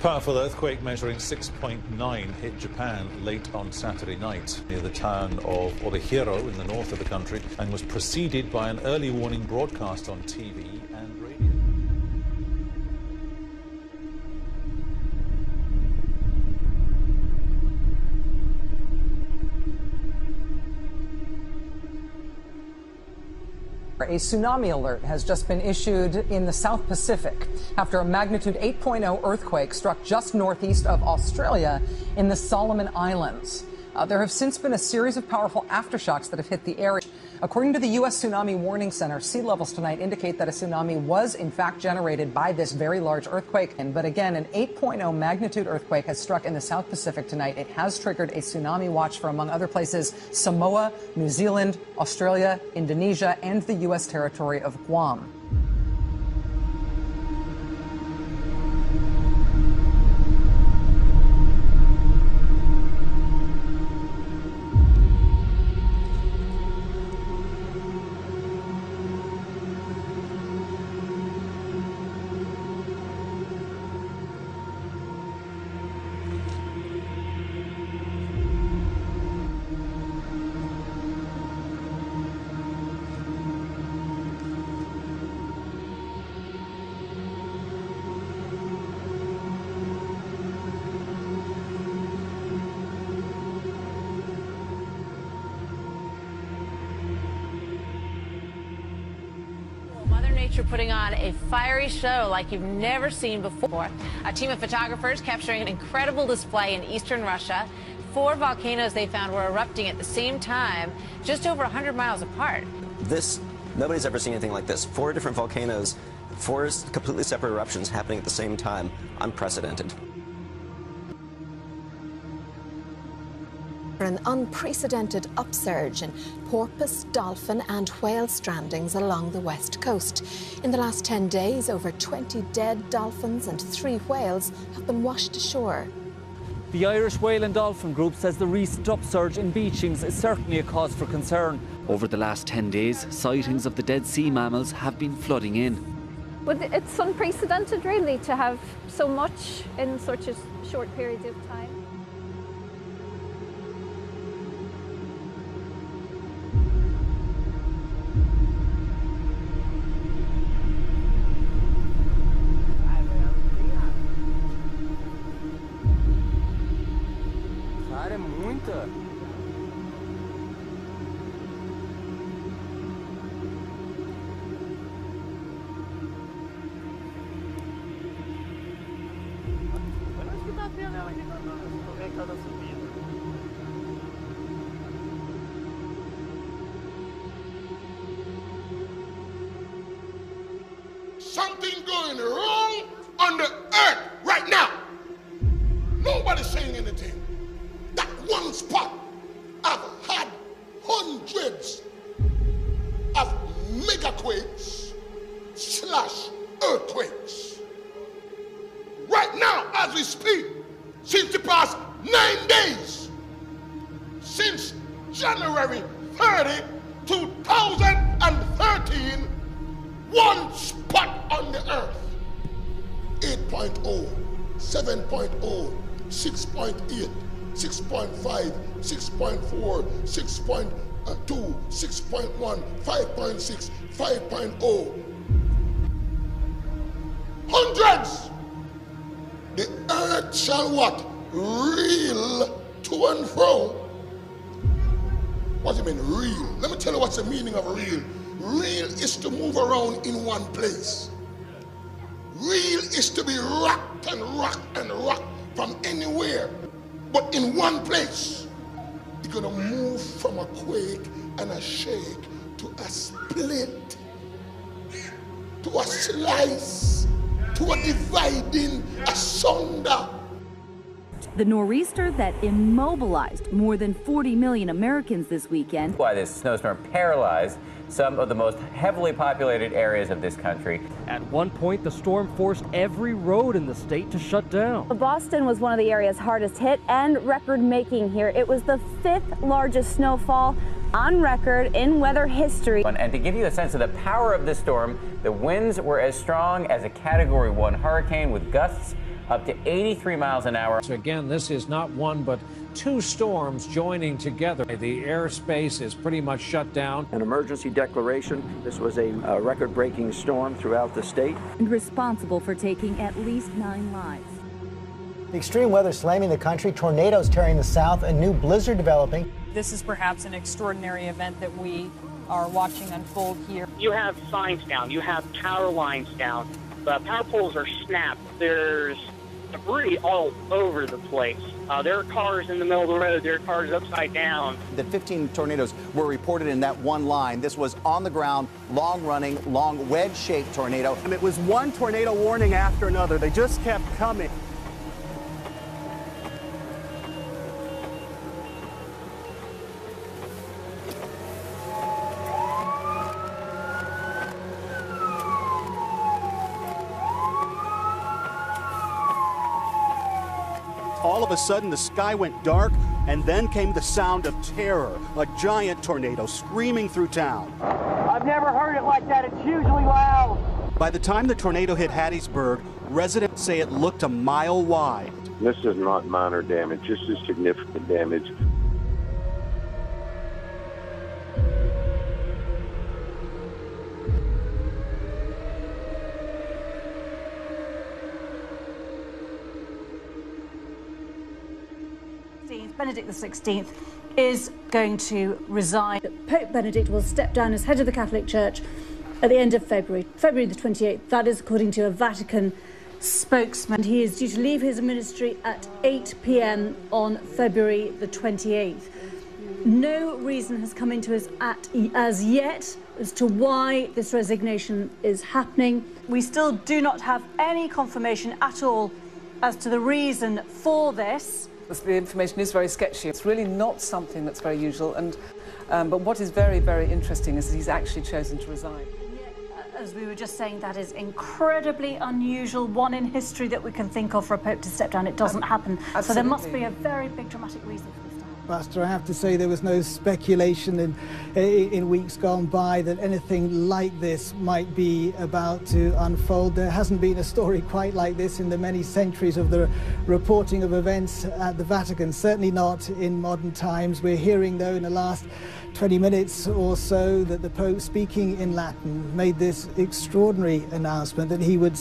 Powerful earthquake measuring 6.9 hit Japan late on Saturday night near the town of Orihiro in the north of the country and was preceded by an early warning broadcast on TV and radio. A tsunami alert has just been issued in the South Pacific after a magnitude 8.0 earthquake struck just northeast of Australia in the Solomon Islands. There have since been a series of powerful aftershocks that have hit the area. According to the U.S. Tsunami Warning Center, sea levels tonight indicate that a tsunami was in fact generated by this very large earthquake. But again, an 8.0 magnitude earthquake has struck in the South Pacific tonight. It has triggered a tsunami watch for, among other places, Samoa, New Zealand, Australia, Indonesia, and the U.S. territory of Guam. Nature putting on a fiery show like you've never seen before. A team of photographers capturing an incredible display in eastern Russia. 4 volcanoes they found were erupting at the same time, just over 100 miles apart. Nobody's ever seen anything like this. 4 different volcanoes, 4 completely separate eruptions happening at the same time. Unprecedented. An unprecedented upsurge in porpoise, dolphin and whale strandings along the west coast. In the last 10 days, over 20 dead dolphins and 3 whales have been washed ashore. The Irish Whale and Dolphin Group says the recent upsurge in beachings is certainly a cause for concern. Over the last 10 days, sightings of the dead sea mammals have been flooding in. But it's unprecedented, really, to have so much in such a short period of time. Something going wrong on the earth right now. Nobody's saying anything. That one spot, I've had hundreds of megaquakes / earthquakes. Right now, as we speak, since the past 9 days, since January 30, 2013, one spot on the earth, 8.0, 7.0, 6.8, 6.5, 6.4, 6.2, 6.1, 5.6, 5.0. Hundreds! The earth shall what? Reel to and fro. What do you mean, reel? Let me tell you what's the meaning of reel. Reel is to move around in one place. Reel is to be rocked and rocked and rocked from anywhere, but in one place. You're gonna move from a quake and a shake to a split, to a slice, to a dividing asunder. The nor'easter that immobilized more than 40 million Americans this weekend. Why this snowstorm paralyzed some of the most heavily populated areas of this country. At one point, the storm forced every road in the state to shut down. Boston was one of the areas hardest hit and record-making here. It was the 5th largest snowfall on record in weather history. And to give you a sense of the power of this storm, the winds were as strong as a Category 1 hurricane with gusts up to 83 miles an hour. So again, this is not one but two storms joining together. The airspace is pretty much shut down. An emergency declaration. This was a record-breaking storm throughout the state. And responsible for taking at least 9 lives. The extreme weather slamming the country, tornadoes tearing the south, a new blizzard developing. This is perhaps an extraordinary event that we are watching unfold here. You have signs down, you have power lines down, the power poles are snapped, there's debris all over the place. There are cars in the middle of the road, there are cars upside down. The 15 tornadoes were reported in that one line. This was on the ground, long-running, long wedge-shaped tornado. And it was one tornado warning after another. They just kept coming. All of a sudden, the sky went dark, and then came the sound of terror. A giant tornado screaming through town. I've never heard it like that. It's usually loud. By the time the tornado hit Hattiesburg, residents say it looked a mile wide. This is not minor damage. This is significant damage. Benedict XVI is going to resign. Pope Benedict will step down as head of the Catholic Church at the end of February the 28th. That is according to a Vatican spokesman. He is due to leave his ministry at 8 p.m. on February the 28th. No reason has come into us as yet as to why this resignation is happening. We still do not have any confirmation at all as to the reason for this. The information is very sketchy. It's really not something that's very usual, but what is very, very interesting is that he's actually chosen to resign. As we were just saying, that is incredibly unusual, one in history that we can think of for a pope to step down. It doesn't happen. Absolutely. So there must be a very big dramatic reason for this. Pastor, I have to say there was no speculation in weeks gone by that anything like this might be about to unfold. There hasn't been a story quite like this in the many centuries of the reporting of events at the Vatican, certainly not in modern times. We're hearing, though, in the last 20 minutes or so that the Pope, speaking in Latin, made this extraordinary announcement that he would